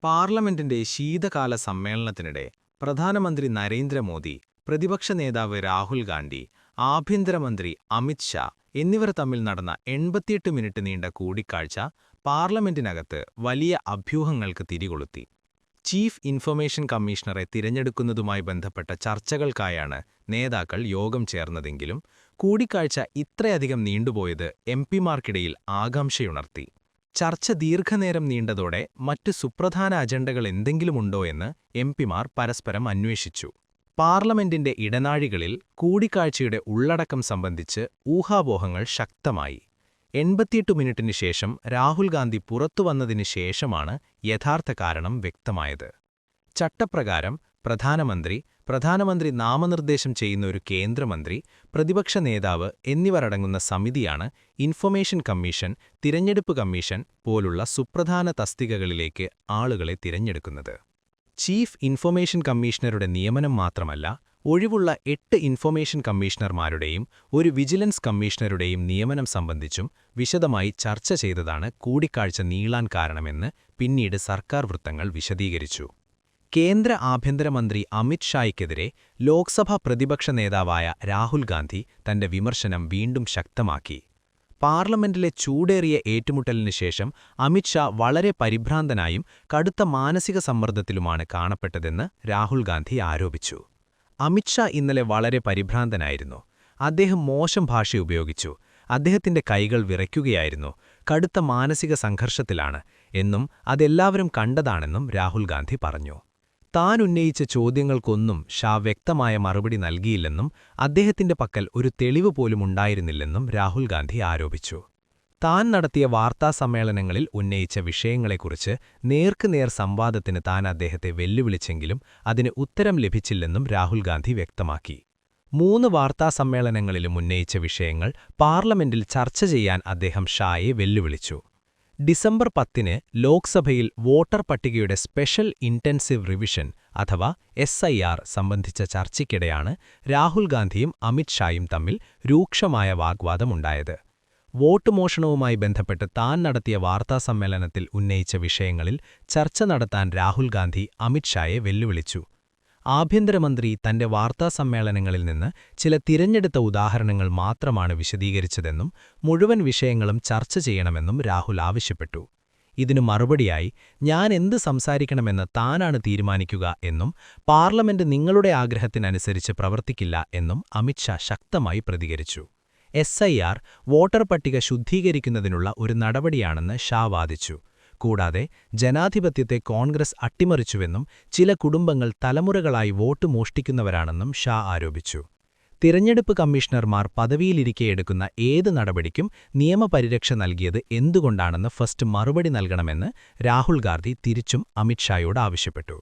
പാർലമെന്റിന്റെ ശീതകാല സമ്മേളനത്തിനിടെ പ്രധാനമന്ത്രി നരേന്ദ്രമോദി, പ്രതിപക്ഷ നേതാവ് രാഹുൽ ഗാന്ധി, ആഭ്യന്തരമന്ത്രി അമിത് ഷാ എന്നിവർ തമ്മിൽ നടന്ന 88 മിനിറ്റ് നീണ്ട കൂടിക്കാഴ്ച പാർലമെന്റിനകത്ത് വലിയ അഭ്യൂഹങ്ങൾക്ക് തിരികൊളുത്തി. ചീഫ് ഇൻഫർമേഷൻ കമ്മീഷണറെ തിരഞ്ഞെടുക്കുന്നതുമായി ബന്ധപ്പെട്ട ചർച്ചകൾക്കായാണ് നേതാക്കൾ യോഗം ചേർന്നതെങ്കിലും കൂടിക്കാഴ്ച ഇത്രയധികം നീണ്ടുപോയത് എംപിമാർക്കിടയിൽ ആകാംക്ഷയുണർത്തി. ചർച്ച ദീർഘനേരം നീണ്ടതോടെ മറ്റ് സുപ്രധാന അജണ്ടകൾ എന്തെങ്കിലുമുണ്ടോ എന്ന് എംപിമാർ പരസ്പരം അന്വേഷിച്ചു. പാർലമെന്റിന്റെ ഇടനാഴികളിൽ കൂടിക്കാഴ്ചയുടെ ഉള്ളടക്കം സംബന്ധിച്ച് ഊഹാപോഹങ്ങൾ ശക്തമായി. 88 മിനിറ്റിന് ശേഷം രാഹുൽ ഗാന്ധി പുറത്തുവന്നതിന് ശേഷമാണ് യഥാർത്ഥ കാരണം വ്യക്തമായത്. ചട്ടപ്രകാരം പ്രധാനമന്ത്രി നാമനിർദ്ദേശം ചെയ്യുന്ന ഒരു കേന്ദ്രമന്ത്രി, പ്രതിപക്ഷ നേതാവ് എന്നിവരടങ്ങുന്ന സമിതിയാണ് ഇൻഫർമേഷൻ കമ്മീഷൻ, തിരഞ്ഞെടുപ്പ് കമ്മീഷൻ പോലുള്ള സുപ്രധാന തസ്തികകളിലേക്ക് ആളുകളെ തിരഞ്ഞെടുക്കുന്നത്. ചീഫ് ഇൻഫർമേഷൻ കമ്മീഷണറുടെ നിയമനം മാത്രമല്ല, ഒഴിവുള്ള 8 ഇൻഫർമേഷൻ കമ്മീഷണർമാരുടെയും ഒരു വിജിലൻസ് കമ്മീഷണറുടെയും നിയമനം സംബന്ധിച്ചും വിശദമായി ചർച്ച ചെയ്തതാണ് കൂടിക്കാഴ്ച നീളാൻ കാരണമെന്ന് പിന്നീട് സർക്കാർ വൃത്തങ്ങൾ വിശദീകരിച്ചു. കേന്ദ്ര ആഭ്യന്തരമന്ത്രി അമിത് ഷായ്ക്കെതിരെ ലോക്സഭാ പ്രതിപക്ഷ നേതാവായ രാഹുൽ ഗാന്ധി തന്റെ വിമർശനം വീണ്ടും ശക്തമാക്കി. പാർലമെന്റിലെ ചൂടേറിയ ഏറ്റുമുട്ടലിന് ശേഷം അമിത് ഷാ വളരെ പരിഭ്രാന്തനായും കടുത്ത മാനസിക സമ്മർദ്ദത്തിലുമാണ് കാണപ്പെട്ടതെന്ന് രാഹുൽ ഗാന്ധി ആരോപിച്ചു. അമിത് ഷാ ഇന്നലെ വളരെ പരിഭ്രാന്തനായിരുന്നു. അദ്ദേഹം മോശം ഭാഷ ഉപയോഗിച്ചു. അദ്ദേഹത്തിന്റെ കൈകൾ വിറയ്ക്കുകയായിരുന്നു. കടുത്ത മാനസിക സംഘർഷത്തിലാണ് എന്നും അതെല്ലാവരും കണ്ടതാണെന്നും രാഹുൽ ഗാന്ധി പറഞ്ഞു. താൻ ഉന്നയിച്ച ചോദ്യങ്ങൾക്കൊന്നും ഷാ വ്യക്തമായ മറുപടി നൽകിയില്ലെന്നും അദ്ദേഹത്തിന്റെ പക്കൽ ഒരു തെളിവ് പോലും ഉണ്ടായിരുന്നില്ലെന്നും രാഹുൽ ഗാന്ധി ആരോപിച്ചു. താൻ നടത്തിയ വാർത്താസമ്മേളനങ്ങളിൽ ഉന്നയിച്ച വിഷയങ്ങളെക്കുറിച്ച് നേർക്കുനേർ സംവാദത്തിന് താൻ അദ്ദേഹത്തെ വെല്ലുവിളിച്ചെങ്കിലും അതിന് ഉത്തരം ലഭിച്ചില്ലെന്നും രാഹുൽ ഗാന്ധി വ്യക്തമാക്കി. 3 വാർത്താസമ്മേളനങ്ങളിലും ഉന്നയിച്ച വിഷയങ്ങൾ പാർലമെന്റിൽ ചർച്ച ചെയ്യാൻ അദ്ദേഹം ഷായെ വെല്ലുവിളിച്ചു. ഡിസംബർ 10-ന് ലോക്സഭയിൽ വോട്ടർ പട്ടികയുടെ സ്പെഷ്യൽ ഇന്റൻസീവ് റിവിഷൻ അഥവാ SIR സംബന്ധിച്ച ചർച്ചയ്ക്കിടെയാണ് രാഹുൽ ഗാന്ധിയും അമിത് ഷായും തമ്മിൽ രൂക്ഷമായ വാഗ്വാദമുണ്ടായത്. വോട്ട് മോഷണവുമായി ബന്ധപ്പെട്ട് താൻ നടത്തിയ വാർത്താസമ്മേളനത്തിൽ ഉന്നയിച്ച വിഷയങ്ങളിൽ ചർച്ച നടത്താൻ രാഹുൽ ഗാന്ധി അമിത് ഷായെ വെല്ലുവിളിച്ചു. ആഭ്യന്തരമന്ത്രി തന്റെ വാർത്താസമ്മേളനങ്ങളിൽ നിന്ന് ചില തിരഞ്ഞെടുത്ത ഉദാഹരണങ്ങൾ മാത്രമാണ് വിശദീകരിച്ചതെന്നും മുഴുവൻ വിഷയങ്ങളും ചർച്ച ചെയ്യണമെന്നും രാഹുൽ ആവശ്യപ്പെട്ടു. ഇതിനു മറുപടിയായി, ഞാൻ എന്ത് സംസാരിക്കണമെന്ന് താനാണ് തീരുമാനിക്കുക എന്നും പാർലമെന്റ് നിങ്ങളുടെ ആഗ്രഹത്തിനനുസരിച്ച് പ്രവർത്തിക്കില്ല എന്നും അമിത് ഷാ ശക്തമായി പ്രതികരിച്ചു. SIR വോട്ടർ പട്ടിക ശുദ്ധീകരിക്കുന്നതിനുള്ള ഒരു നടപടിയാണെന്ന് ഷാ വാദിച്ചു. കൂടാതെ ജനാധിപത്യത്തെ കോൺഗ്രസ് അട്ടിമറിച്ചുവെന്നും ചില കുടുംബങ്ങൾ തലമുറകളായി വോട്ട് മോഷ്ടിക്കുന്നവരാണെന്നും ഷാ ആരോപിച്ചു. തിരഞ്ഞെടുപ്പ് കമ്മീഷണർമാർ പദവിയിലിരിക്കെ എടുക്കുന്ന ഏത് നടപടിക്കും നിയമപരിരക്ഷ നൽകിയത് എന്തുകൊണ്ടാണെന്ന് ഫസ്റ്റ് മറുപടി നൽകണമെന്ന് രാഹുൽ ഗാന്ധി തിരിച്ചും അമിത് ഷായോട് ആവശ്യപ്പെട്ടു.